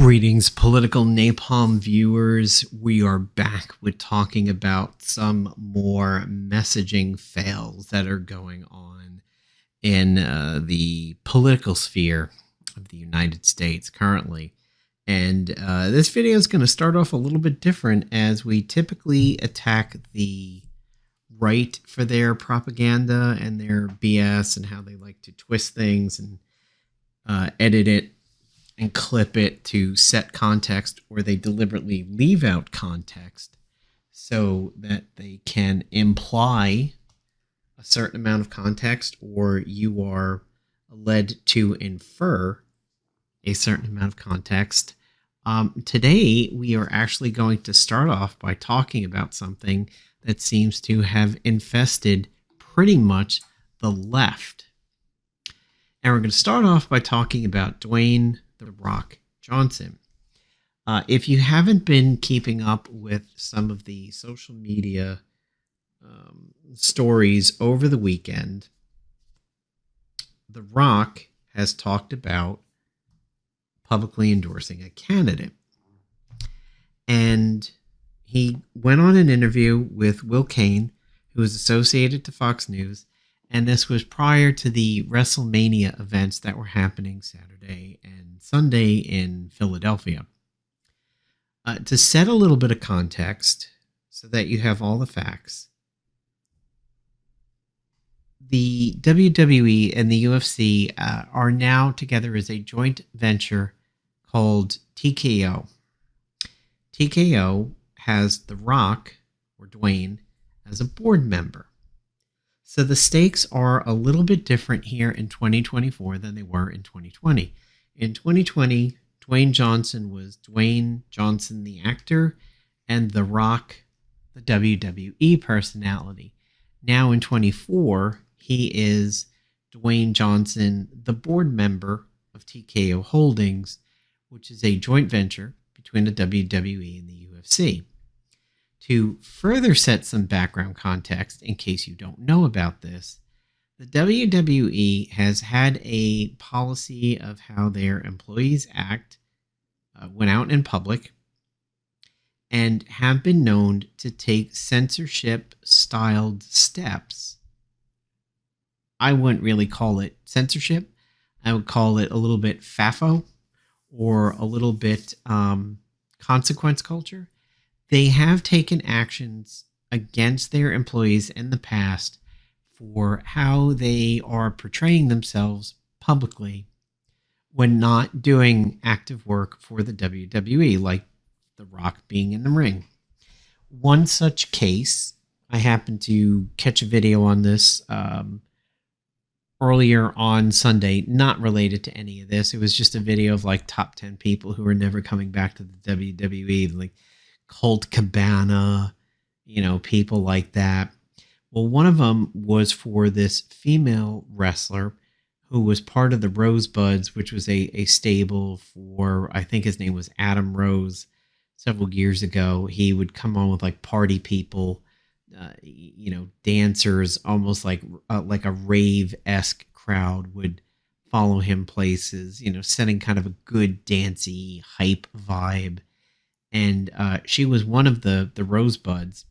Greetings, political napalm viewers. We are back with talking about some more messaging fails that are going on in the political sphere of the United States currently. And this video is going to start off a little bit different, as we typically attack the right for their propaganda and their BS and how they like to twist things and edit it and clip it to set context, or they deliberately leave out context so that they can imply a certain amount of context, or you are led to infer a certain amount of context. Today, we are actually going to start off by talking about something that seems to have infested pretty much the left. And we're going to start off by talking about Dwayne "The Rock" Johnson. If you haven't been keeping up with some of the social media stories over the weekend, The Rock has talked about publicly endorsing a candidate. And he went on an interview with Will Cain, who was associated to Fox News, and this was prior to the WrestleMania events that were happening Saturday and Sunday in Philadelphia. To set a little bit of context so that you have all the facts, the WWE and the UFC are now together as a joint venture called TKO. TKO has The Rock, or Dwayne, as a board member. So the stakes are a little bit different here in 2024 than they were in 2020. In 2020, Dwayne Johnson was Dwayne Johnson, the actor, and The Rock, the WWE personality. Now in 24, he is Dwayne Johnson, the board member of TKO Holdings, which is a joint venture between the WWE and the UFC. To further set some background context, in case you don't know about this, the WWE has had a policy of how their employees act when out in public, and have been known to take censorship-styled steps. I wouldn't really call it censorship. I would call it a little bit FAFO, or a little bit consequence culture. They have taken actions against their employees in the past for how they are portraying themselves publicly when not doing active work for the WWE, like The Rock being in the ring. One such case, I happened to catch a video on this earlier on Sunday, not related to any of this. It was just a video of like top 10 people who are never coming back to the WWE, like Colt Cabana, people like that. Well, one of them was for this female wrestler who was part of the Rosebuds, which was a stable for, I think his name was Adam Rose, several years ago. He would come on with like party people, dancers, almost like a rave-esque crowd would follow him places, setting kind of a good dancey hype vibe. And she was one of the Rosebuds.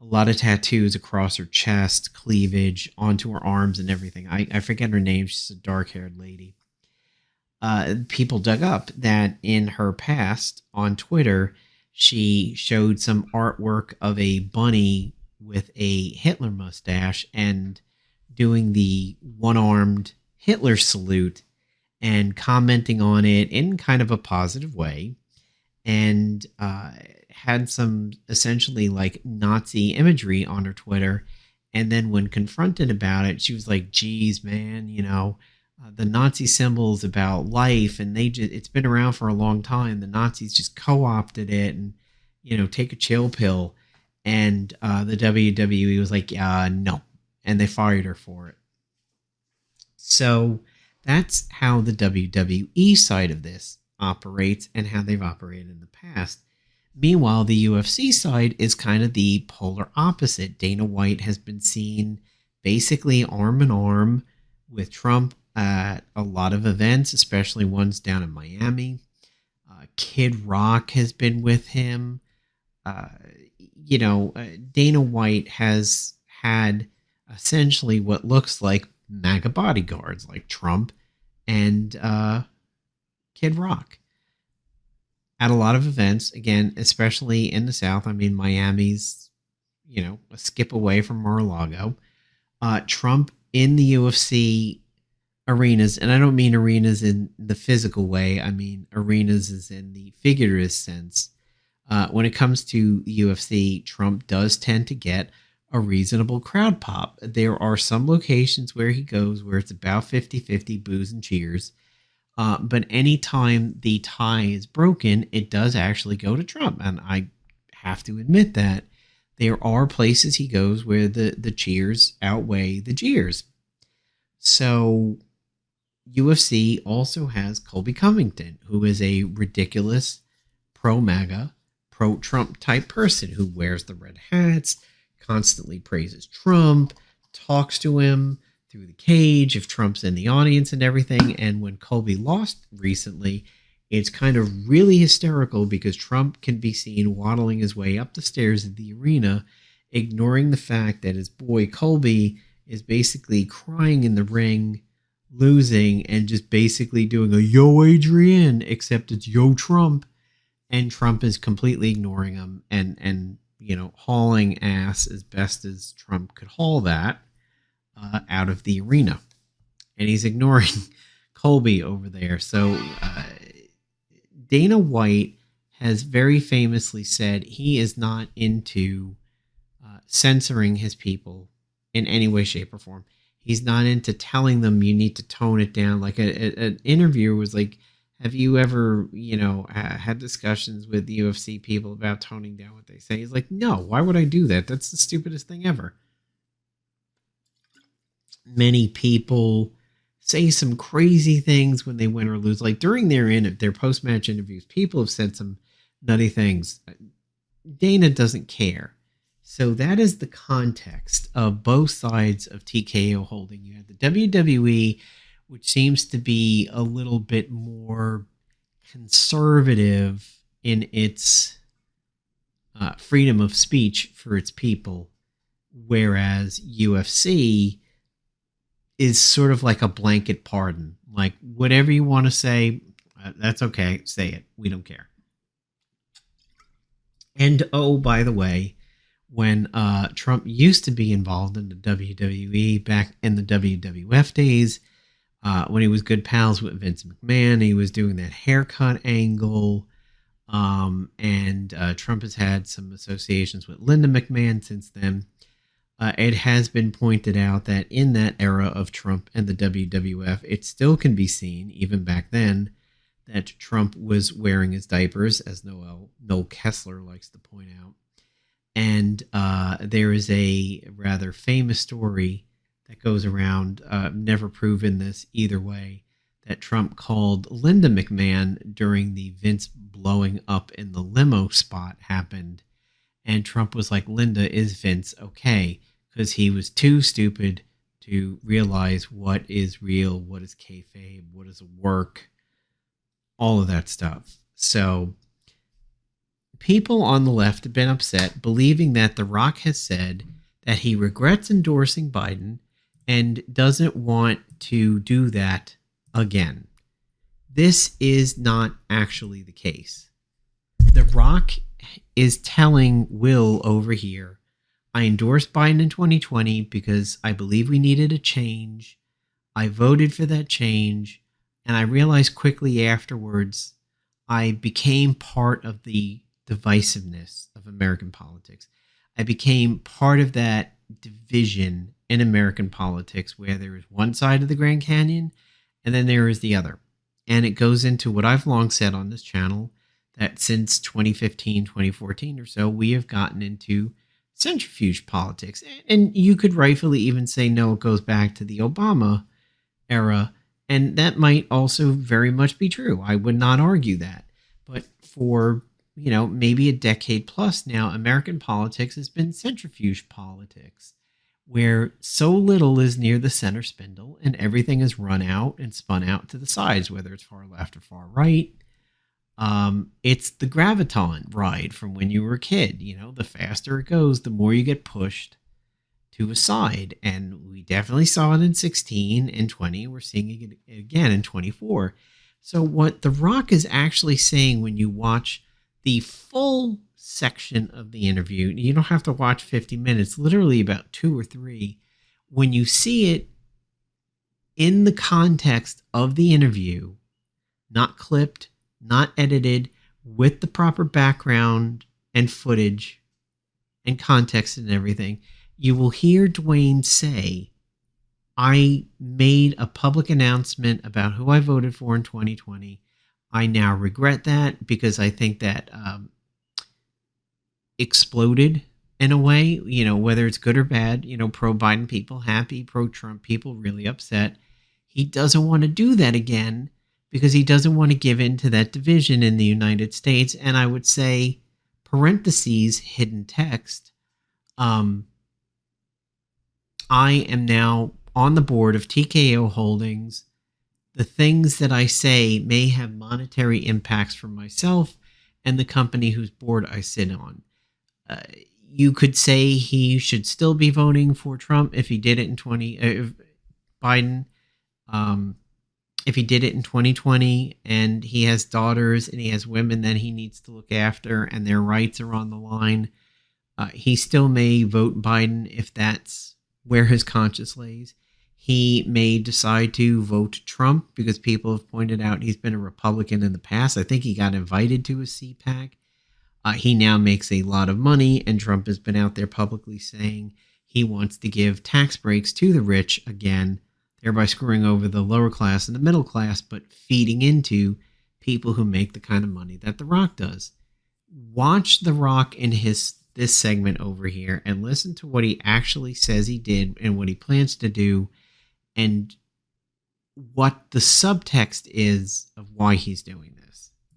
A lot of tattoos across her chest, cleavage, onto her arms and everything. I forget her name. She's a dark-haired lady. People dug up that in her past on Twitter, she showed some artwork of a bunny with a Hitler mustache and doing the one-armed Hitler salute and commenting on it in kind of a positive way. And had some essentially like Nazi imagery on her Twitter. And then when confronted about it, she was like, geez, man, the Nazi symbol's about life, and it's been around for a long time. The Nazis just co-opted it and, take a chill pill. And the WWE was like, no. And they fired her for it. So that's how the WWE side of this operates and how they've operated in the past. Meanwhile, the UFC side is kind of the polar opposite. Dana White has been seen basically arm in arm with Trump at a lot of events, especially ones down in Miami. Kid Rock has been with him. Uh, Dana White has had essentially what looks like MAGA bodyguards like Trump and Kid Rock at a lot of events. Again, especially in the South. I mean, Miami's, a skip away from Mar-a-Lago. Trump in the UFC arenas, and I don't mean arenas in the physical way. I mean arenas as in the figurative sense. When it comes to UFC, Trump does tend to get a reasonable crowd pop. There are some locations where he goes where it's about 50-50 boos and cheers. But anytime the tie is broken, it does actually go to Trump. And I have to admit that there are places he goes where the cheers outweigh the jeers. So UFC also has Colby Covington, who is a ridiculous pro-MAGA, pro-Trump type person who wears the red hats, constantly praises Trump, talks to him through the cage if Trump's in the audience and everything. And when Colby lost recently, it's kind of really hysterical because Trump can be seen waddling his way up the stairs of the arena, ignoring the fact that his boy Colby is basically crying in the ring, losing, and just basically doing a "Yo Adrian," except it's "Yo Trump," and Trump is completely ignoring him and hauling ass as best as Trump could haul that out of the arena, and he's ignoring Colby over there. So Dana White has very famously said he is not into censoring his people in any way, shape, or form. He's not into telling them you need to tone it down. Like an interviewer was like, have you ever, had discussions with UFC people about toning down what they say? He's like, no, why would I do that? That's the stupidest thing ever. Many people say some crazy things when they win or lose. Like during their post-match interviews, people have said some nutty things. Dana doesn't care. So that is the context of both sides of TKO holding. You have the WWE, which seems to be a little bit more conservative in its freedom of speech for its people, whereas UFC is sort of like a blanket pardon. Like, whatever you want to say, that's okay. Say it. We don't care. And, oh, by the way, when Trump used to be involved in the WWE back in the WWF days, when he was good pals with Vince McMahon, he was doing that haircut angle. And Trump has had some associations with Linda McMahon since then. It has been pointed out that in that era of Trump and the WWF, it still can be seen, even back then, that Trump was wearing his diapers, as Noel Kessler likes to point out. And there is a rather famous story that goes around, never proven this either way, that Trump called Linda McMahon during the Vince blowing up in the limo spot happened. And Trump was like, Linda, is Vince okay? Because he was too stupid to realize what is real, what is kayfabe, what is work, all of that stuff. So people on the left have been upset, believing that The Rock has said that he regrets endorsing Biden and doesn't want to do that again. This is not actually the case. The Rock is telling Will over here, I endorsed Biden in 2020 because I believe we needed a change. I voted for that change, and I realized quickly afterwards I became part of the divisiveness of American politics. I became part of that division in American politics where there is one side of the Grand Canyon and then there is the other. And it goes into what I've long said on this channel, that since 2015, 2014 or so, we have gotten into centrifuge politics. And you could rightfully even say, no, it goes back to the Obama era. And that might also very much be true. I would not argue that. But for, maybe a decade plus now, American politics has been centrifuge politics, where so little is near the center spindle and everything is run out and spun out to the sides, whether it's far left or far right. It's the graviton ride from when you were a kid. The faster it goes, the more you get pushed to a side. And we definitely saw it in 16 and 20. We're seeing it again in 24. So what The Rock is actually saying when you watch the full section of the interview, you don't have to watch 50 minutes, literally about 2 or 3. When you see it in the context of the interview, not clipped, not edited, with the proper background and footage and context and everything, you will hear Dwayne say, I made a public announcement about who I voted for in 2020. I now regret that because I think that exploded in a way, whether it's good or bad, pro-Biden people happy, pro-Trump people really upset. He doesn't want to do that again because he doesn't want to give in to that division in the United States. And I would say, parentheses, hidden text, I am now on the board of TKO Holdings. The things that I say may have monetary impacts for myself and the company whose board I sit on. You could say he should still be voting for Trump if he did it in Biden. If he did it in 2020 and he has daughters and he has women that he needs to look after and their rights are on the line, he still may vote Biden if that's where his conscience lays. He may decide to vote Trump because people have pointed out he's been a Republican in the past. I think he got invited to a CPAC. He now makes a lot of money, and Trump has been out there publicly saying he wants to give tax breaks to the rich again, thereby screwing over the lower class and the middle class, but feeding into people who make the kind of money that The Rock does. Watch The Rock in this segment over here and listen to what he actually says he did and what he plans to do and what the subtext is of why he's doing this.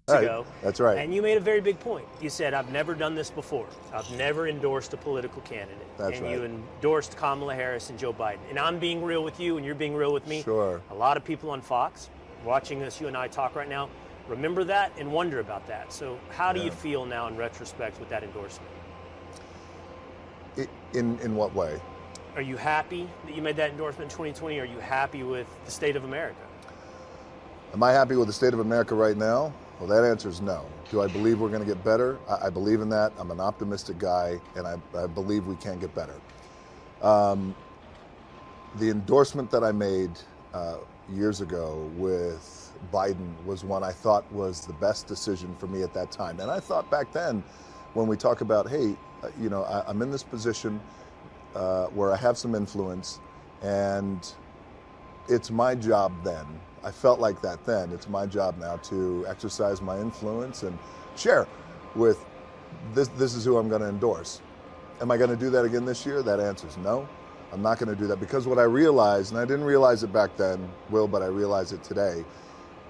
Ago. That's right. And you made a very big point. You said, I've never done this before. I've never endorsed a political candidate. That's and right. you endorsed Kamala Harris and Joe Biden. And I'm being real with you, and you're being real with me. Sure. A lot of people on Fox watching us, you and I talk right now, remember that and wonder about that. So how do you feel now in retrospect with that endorsement? In what way? Are you happy that you made that endorsement in 2020? Are you happy with the state of America? Am I happy with the state of America right now? Well, that answer is no. Do I believe we're going to get better? I believe in that. I'm an optimistic guy, and I believe we can get better. The endorsement that I made years ago with Biden was one I thought was the best decision for me at that time. And I thought back then, when we talk about, hey, I'm in this position where I have some influence, and it's my job then. I felt like that then. It's my job now to exercise my influence and share with this is who I'm going to endorse. Am I going to do that again this year? That answer is no. I'm not going to do that because what I realized, and I didn't realize it back then, Will, but I realize it today.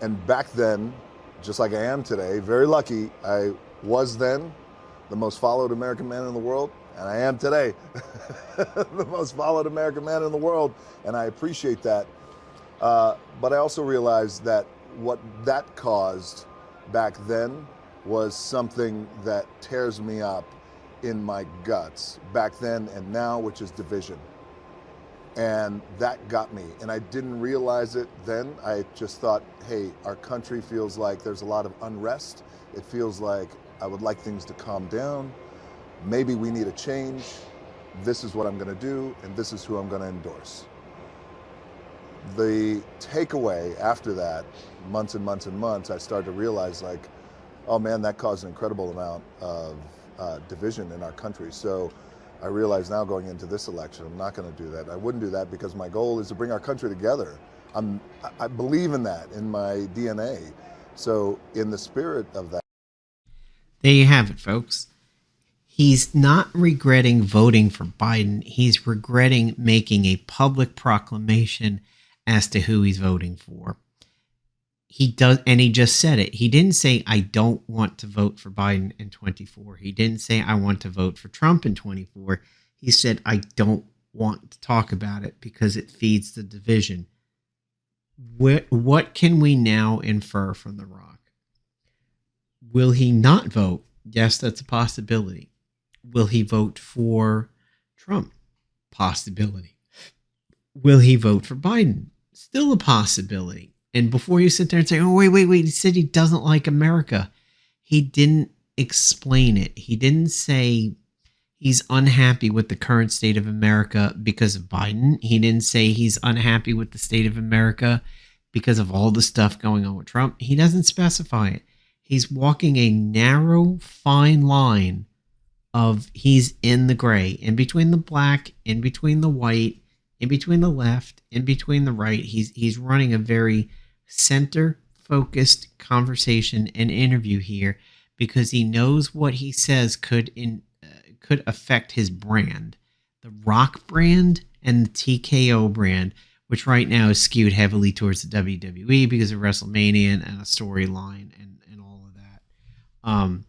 And back then, just like I am today, very lucky, I was then the most followed American man in the world, and I am today the most followed American man in the world, and I appreciate that. But I also realized that what that caused back then was something that tears me up in my guts back then and now, which is division. And that got me. And I didn't realize it then. I just thought, hey, our country feels like there's a lot of unrest. It feels like I would like things to calm down. Maybe we need a change. This is what I'm going to do, and this is who I'm going to endorse. The takeaway after that, months and months and months, I started to realize, like, oh man, that caused an incredible amount of division in our country. So I realize now going into this election, I'm not going to do that. I wouldn't do that because my goal is to bring our country together. I believe in that in my DNA. So in the spirit of that. There you have it, folks. He's not regretting voting for Biden. He's regretting making a public proclamation as to who he's voting for. He does, and he just said it. He didn't say, I don't want to vote for Biden in 24. He didn't say, I want to vote for Trump in 24. He said, I don't want to talk about it because it feeds the division. What can we now infer from The Rock? Will he not vote? Yes, that's a possibility. Will he vote for Trump? Possibility. Will he vote for Biden? Still a possibility. And before you sit there and say, oh, wait, he said he doesn't like America, he didn't explain it. He didn't say he's unhappy with the current state of America because of Biden. He didn't say he's unhappy with the state of America because of all the stuff going on with Trump. He doesn't specify it. He's walking a narrow, fine line of he's in the gray, in between the black, in between the white, in between the left, in between the right. He's running a very center focused conversation and interview here because he knows what he says could affect his brand, the Rock brand and the TKO brand, which right now is skewed heavily towards the WWE because of WrestleMania and a storyline and all of that.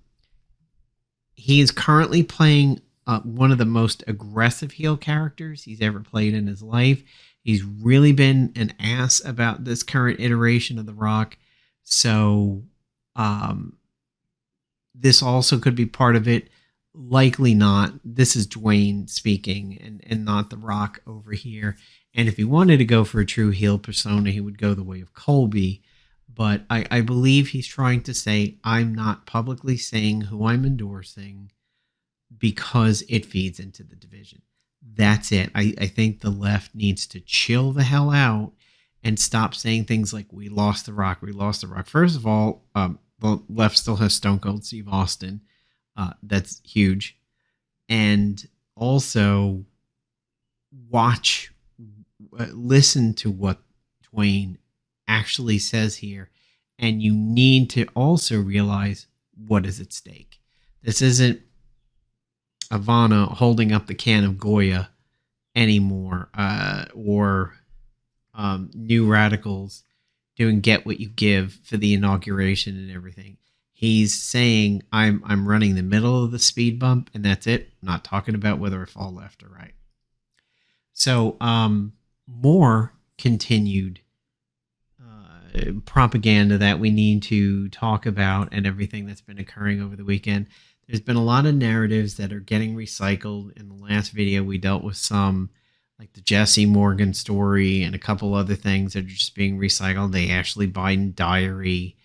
He is currently playing one of the most aggressive heel characters he's ever played in his life. He's really been an ass about this current iteration of The Rock. So this also could be part of it. Likely not. This is Dwayne speaking and not The Rock over here. And if he wanted to go for a true heel persona, he would go the way of Colby. But I believe he's trying to say, I'm not publicly saying who I'm endorsing because it feeds into the division. That's it. I think the left needs to chill the hell out and stop saying things like, we lost The Rock, we lost The Rock. First of all, the left still has Stone Cold Steve Austin. That's huge. And also listen to what Dwayne actually says here. And you need to also realize what is at stake. This isn't Ivana holding up the can of Goya anymore, or New Radicals doing Get What You Give for the inauguration and everything. He's saying, I'm running the middle of the speed bump, and that's it. I'm not talking about whether I fall left or right. So more continued propaganda that we need to talk about and everything that's been occurring over the weekend. There's been a lot of narratives that are getting recycled. In the last video, we dealt with some, like the Jesse Morgan story and a couple other things that are just being recycled. The Ashli Biden diary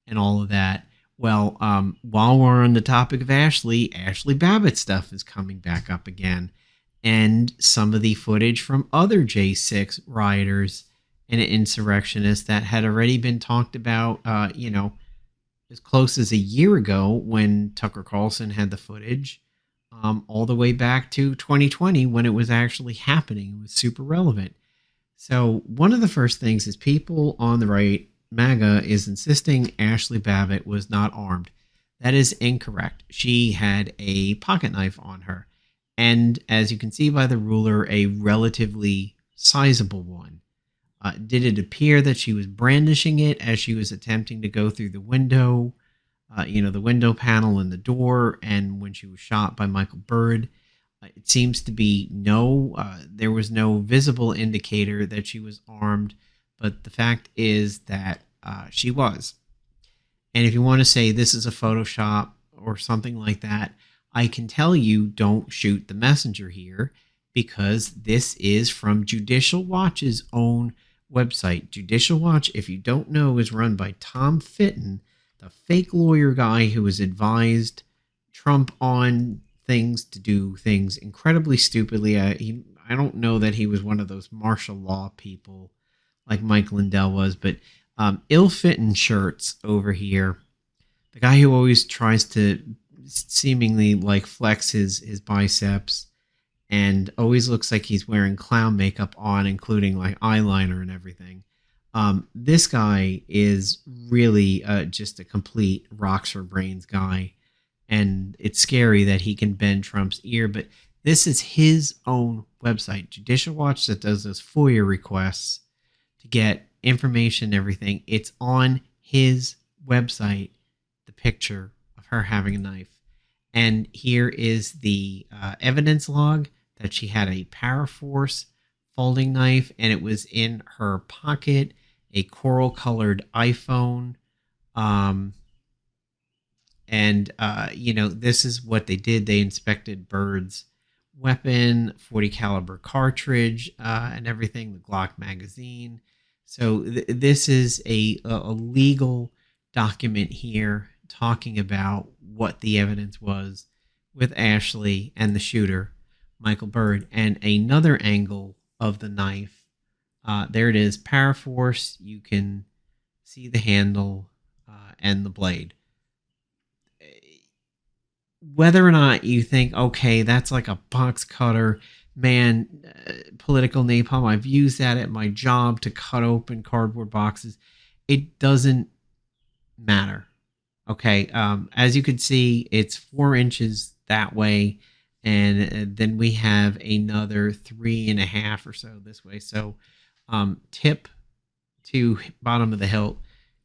and all of that. Well, while we're on the topic of Ashli Babbit stuff is coming back up again. And some of the footage from other J6 rioters and insurrectionists that had already been talked about, as close as a year ago when Tucker Carlson had the footage, all the way back to 2020 when it was actually happening. It was super relevant. So one of the first things is people on the right, MAGA, is insisting Ashli Babbit was not armed. That is incorrect. She had a pocket knife on her. And as you can see by the ruler, a relatively sizable one. Did it appear that she was brandishing it as she was attempting to go through the window, the window panel in the door, and when she was shot by Michael Bird? It seems to be no. There was no visible indicator that she was armed, but the fact is that she was. And if you want to say this is a Photoshop or something like that, I can tell you don't shoot the messenger here, because this is from Judicial Watch's own website. Judicial Watch, if you don't know, is run by Tom Fitton, the fake lawyer guy who has advised Trump on things to do things incredibly stupidly. I don't know that he was one of those martial law people like Mike Lindell was, but ill-fitting shirts over here. The guy who always tries to seemingly like flex his biceps and always looks like he's wearing clown makeup on, including like eyeliner and everything. This guy is really just a complete rocks for brains guy. And it's scary that he can bend Trump's ear, but this is his own website, Judicial Watch, that does those FOIA requests to get information and everything. It's on his website, the picture of her having a knife. And here is the evidence log that she had a Paraforce folding knife, and it was in her pocket, a coral-colored iPhone. And, this is what they did. They inspected Bird's weapon, 40 caliber cartridge, and everything, the Glock magazine. So this is a legal document here talking about what the evidence was with Ashli and the shooter, Michael Bird. And another angle of the knife, there it is, Paraforce. You can see the handle and the blade. Whether or not you think, okay, that's like a box cutter, man, political napalm, I've used that at my job to cut open cardboard boxes. It doesn't matter. Okay. As you can see, it's 4 inches that way. And then we have another 3.5 or so this way. So tip to bottom of the hilt,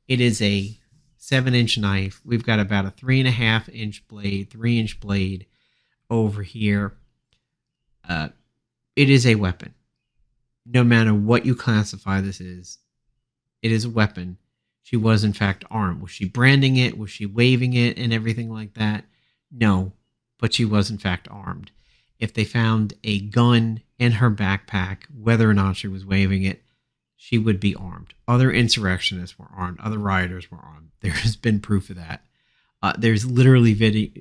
it is a 7-inch knife. We've got about a 3.5-inch blade, 3-inch blade over here. It is a weapon. No matter what you classify this is, it is a weapon. She was in fact armed. Was she branding it? Was she waving it and everything like that? No, but she was in fact armed. If they found a gun in her backpack, whether or not she was waving it, she would be armed. Other insurrectionists were armed. Other rioters were armed. There has been proof of that. There's literally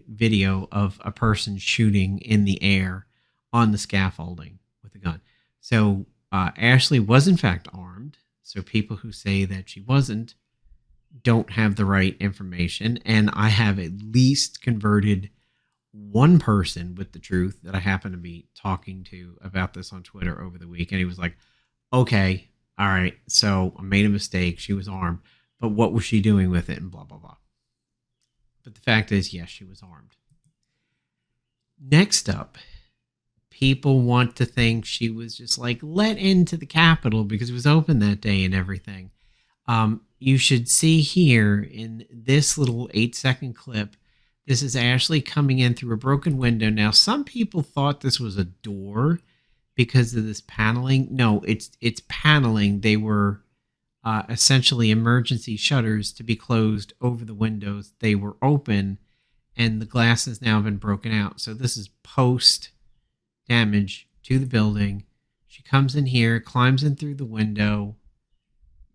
video of a person shooting in the air on the scaffolding with a gun. So Ashli was in fact armed. So people who say that she wasn't don't have the right information. And I have at least converted one person with the truth that I happen to be talking to about this on Twitter over the week. And he was like, okay, all right, so I made a mistake. She was armed, but what was she doing with it and blah, blah, blah. But the fact is, yes, she was armed. Next up, people want to think she was just like let into the Capitol because it was open that day and everything. You should see here in this little 8-second clip, this is Ashli coming in through a broken window. Now, some people thought this was a door because of this paneling. No, it's paneling. They were essentially emergency shutters to be closed over the windows. They were open, and the glass has now been broken out. So this is post damage to the building. She comes in here, climbs in through the window,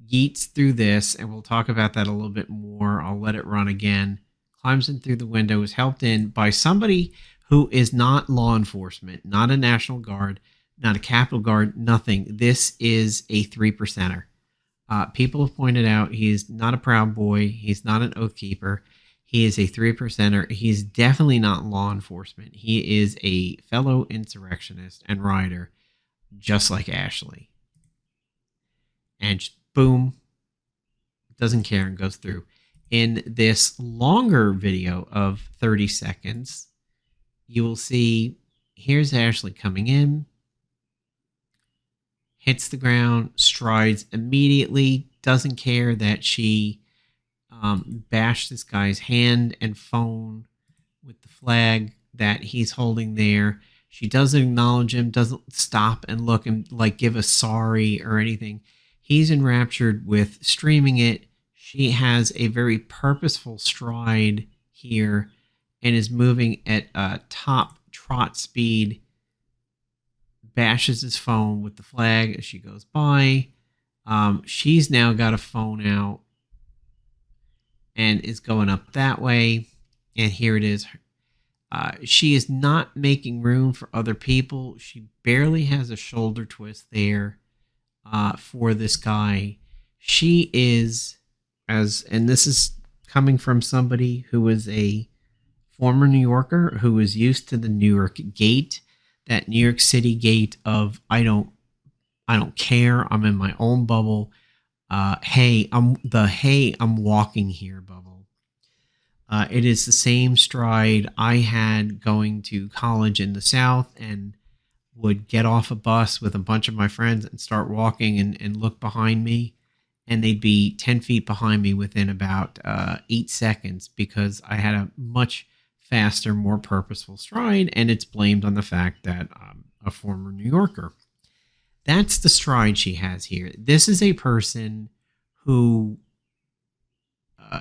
yeets through this, and we'll talk about that a little bit more. I'll let it run again. Climbs in through the window, is helped in by somebody who is not law enforcement, not a National Guard, not a Capitol Guard, nothing. This is a 3%er. People have pointed out he's not a Proud Boy. He's not an Oath Keeper. He is a 3%er. He's definitely not law enforcement. He is a fellow insurrectionist and rioter, just like Ashli. And boom, doesn't care and goes through. In this longer video of 30 seconds, you will see here's Ashli coming in, hits the ground, strides immediately, doesn't care that she bashed this guy's hand and phone with the flag that he's holding there. She doesn't acknowledge him, doesn't stop and look and like give a sorry or anything. He's enraptured with streaming it. She has a very purposeful stride here and is moving at top trot speed, bashes his phone with the flag as she goes by. She's now got a phone out and is going up that way. And here it is. She is not making room for other people. She barely has a shoulder twist there for this guy. She is, and this is coming from somebody who is a former New Yorker who is used to the New York gate, that New York City gate of I don't care. I'm in my own bubble. I'm walking here bubble. It is the same stride I had going to college in the South and would get off a bus with a bunch of my friends and start walking and look behind me. And they'd be 10 feet behind me within about 8 seconds because I had a much faster, more purposeful stride. And it's blamed on the fact that I'm a former New Yorker. That's the stride she has here. This is a person who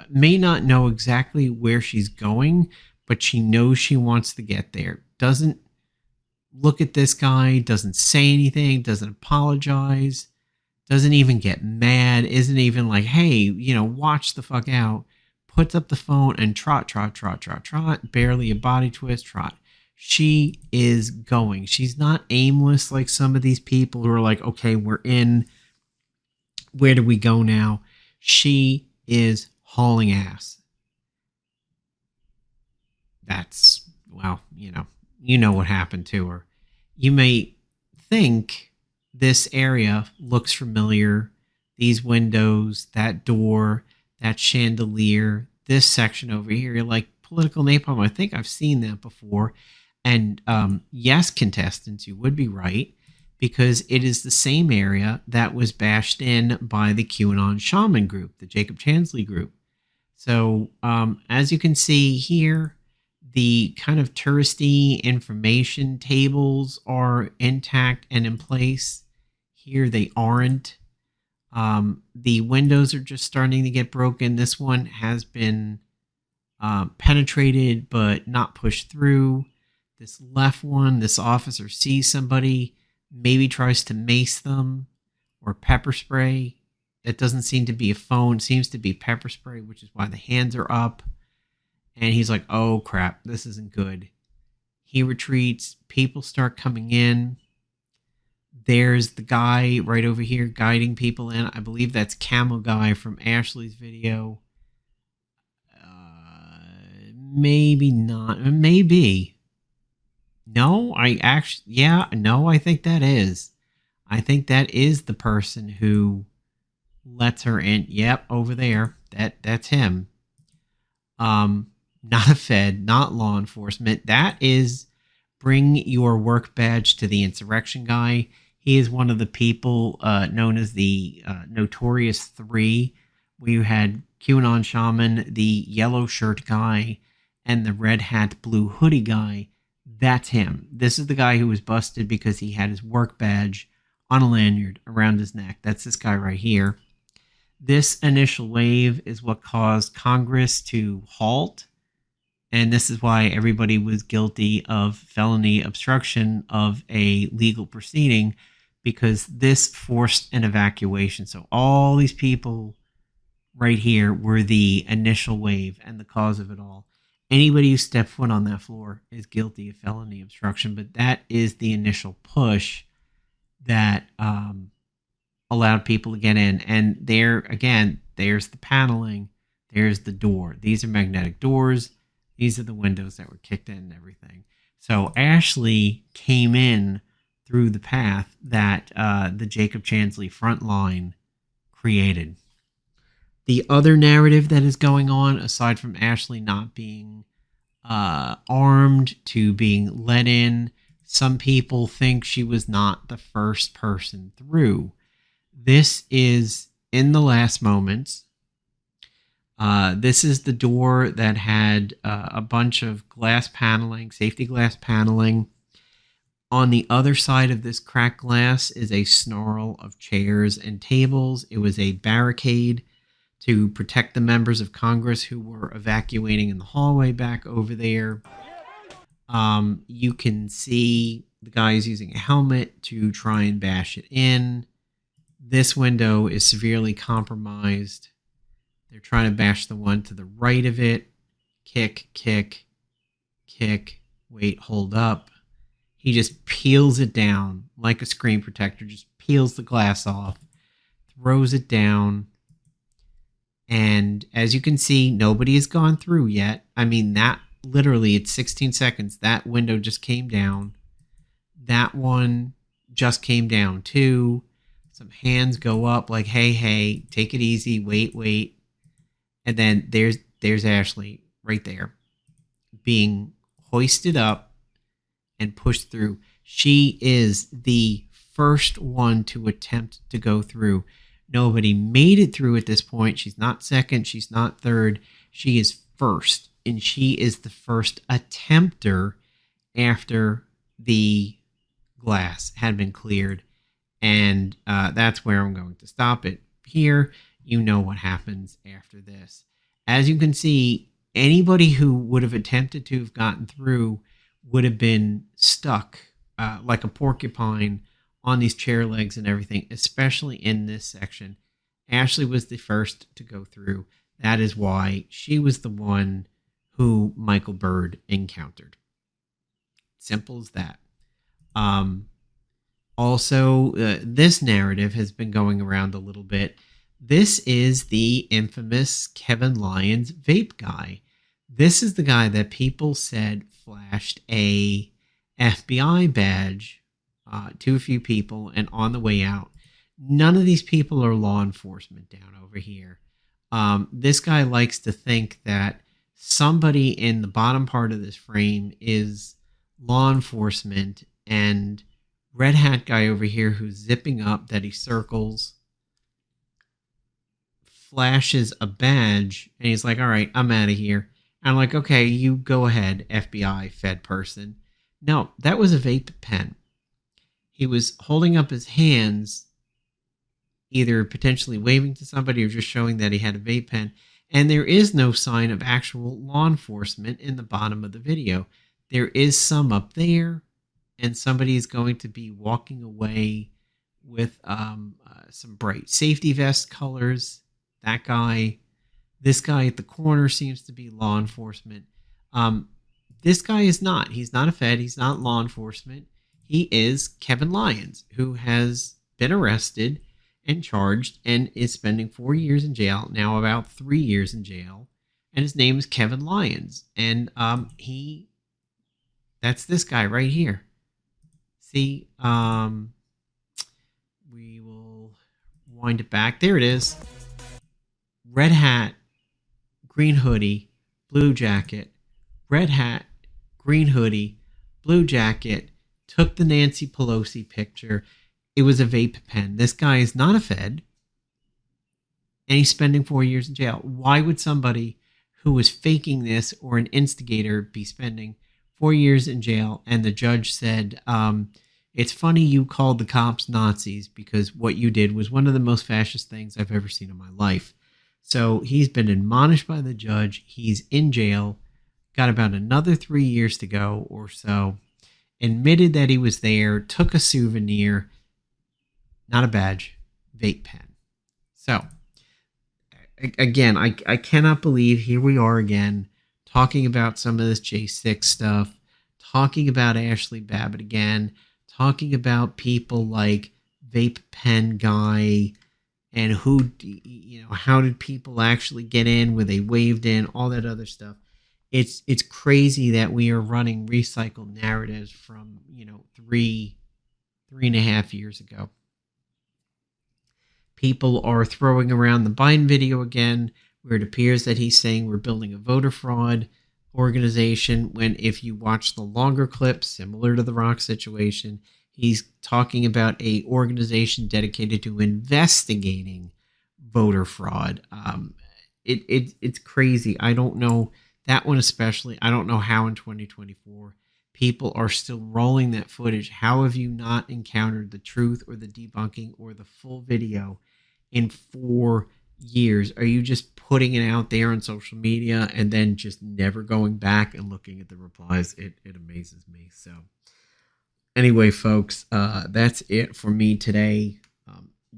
may not know exactly where she's going, but she knows she wants to get there. Doesn't look at this guy, doesn't say anything, doesn't apologize, doesn't even get mad, isn't even like, hey, watch the fuck out. Puts up the phone and trot, barely a body twist, trot. She is going. She's not aimless like some of these people who are like, okay, we're in. Where do we go now? She is hauling ass. That's, well, you know what happened to her. You may think this area looks familiar. These windows, that door, that chandelier, this section over here, you're like, political napalm, I think I've seen that before. And yes, contestants, you would be right, because it is the same area that was bashed in by the QAnon shaman group, the Jacob Chansley group. So as you can see here, the kind of touristy information tables are intact and in place. Here they aren't. The windows are just starting to get broken. This one has been penetrated but not pushed through. This left one, this officer sees somebody, maybe tries to mace them or pepper spray. That doesn't seem to be a phone, it seems to be pepper spray, which is why the hands are up. And he's like, oh crap, this isn't good. He retreats, people start coming in. There's the guy right over here guiding people in. I believe that's Camo Guy from Ashli's video. Maybe not. Maybe. No, I think that is. I think that is the person who lets her in. Yep, over there. That's him. Not a Fed, not law enforcement. That is bring your work badge to the insurrection guy. He is one of the people known as the Notorious Three. We had QAnon Shaman, the yellow shirt guy, and the red hat, blue hoodie guy. That's him. This is the guy who was busted because he had his work badge on a lanyard around his neck. That's this guy right here. This initial wave is what caused Congress to halt. And this is why everybody was guilty of felony obstruction of a legal proceeding, because this forced an evacuation. So all these people right here were the initial wave and the cause of it all. Anybody who stepped foot on that floor is guilty of felony obstruction, but that is the initial push that allowed people to get in. And there, again, there's the paneling, there's the door. These are magnetic doors. These are the windows that were kicked in and everything. So Ashli came in through the path that the Jacob Chansley front line created. The other narrative that is going on, aside from Ashli not being armed to being let in, some people think she was not the first person through. This is in the last moments. This is the door that had a bunch of glass paneling, safety glass paneling. On the other side of this cracked glass is a snarl of chairs and tables. It was a barricade to protect the members of Congress who were evacuating in the hallway back over there. You can see the guys using a helmet to try and bash it in. This window is severely compromised. They're trying to bash the one to the right of it. Kick, kick, kick. Wait, hold up. He just peels it down like a screen protector. Just peels the glass off. Throws it down. And as you can see, nobody has gone through yet. I mean, that literally, it's 16 seconds. That window just came down. That one just came down too. Some hands go up like, hey, take it easy. Wait. And then there's Ashli right there being hoisted up and pushed through. She is the first one to attempt to go through. Nobody made it through at this point. She's not second. She's not third. She is first. And she is the first attempter after the glass had been cleared. And that's where I'm going to stop it here. You know what happens after this. as you can see, anybody who would have attempted to have gotten through would have been stuck like a porcupine on these chair legs and everything, especially in this section. Ashli was the first to go through. That is why she was the one who Michael Bird encountered. Simple as that. Also, this narrative has been going around a little bit. This is the infamous Kevin Lyons vape guy. This is the guy that people said flashed a FBI badge to a few people, and on the way out, none of these people are law enforcement down over here. This guy likes to think that somebody in the bottom part of this frame is law enforcement, and red hat guy over here who's zipping up that he circles flashes a badge, and he's like, all right, I'm out of here. And I'm like, okay, you go ahead, FBI Fed person. No, that was a vape pen. He was holding up his hands, either potentially waving to somebody or just showing that he had a vape pen. And there is no sign of actual law enforcement in the bottom of the video. There is some up there, and somebody is going to be walking away with some bright safety vest colors. That guy. This guy at the corner seems to be law enforcement. This guy is not. He's not a Fed. He's not law enforcement. He is Kevin Lyons, who has been arrested and charged and is spending 4 years in jail, now about 3 years in jail. And his name is Kevin Lyons. And that's this guy right here. See, we will wind it back. There it is. Red hat, green hoodie, blue jacket, red hat, green hoodie, blue jacket, took the Nancy Pelosi picture. It was a vape pen. This guy is not a Fed, and he's spending 4 years in jail. Why would somebody who was faking this or an instigator be spending 4 years in jail? And the judge said, it's funny you called the cops Nazis because what you did was one of the most fascist things I've ever seen in my life. So he's been admonished by the judge. He's in jail, got about another 3 years to go or so, admitted that he was there, took a souvenir, not a badge, vape pen. So, again, I cannot believe here we are again talking about some of this J6 stuff, talking about Ashli Babbit again, talking about people like Vape Pen Guy, and who, how did people actually get in, where they waved in, all that other stuff. It's crazy that we are running recycled narratives from, 3.5 years ago. People are throwing around the Biden video again, where it appears that he's saying we're building a voter fraud organization, when if you watch the longer clips, similar to the Rock situation, he's talking about a organization dedicated to investigating voter fraud. It's crazy. I don't know, that one especially. I don't know how in 2024 people are still rolling that footage. How have you not encountered the truth or the debunking or the full video in 4 years? Are you just putting it out there on social media and then just never going back and looking at the replies? It amazes me. So anyway, folks, that's it for me today.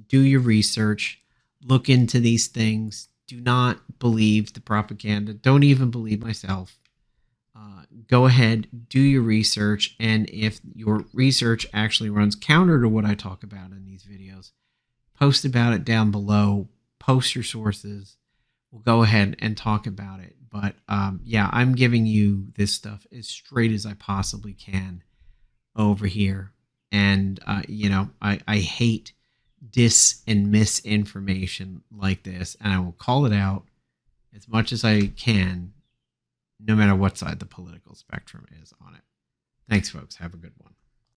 Do your research. Look into these things. Do not believe the propaganda. Don't even believe myself. Go ahead, do your research. And if your research actually runs counter to what I talk about in these videos, post about it down below. Post your sources. We'll go ahead and talk about it. But yeah, I'm giving you this stuff as straight as I possibly can over here. And, I hate dis and misinformation like this. And I will call it out as much as I can, no matter what side the political spectrum is on it. Thanks, folks. Have a good one.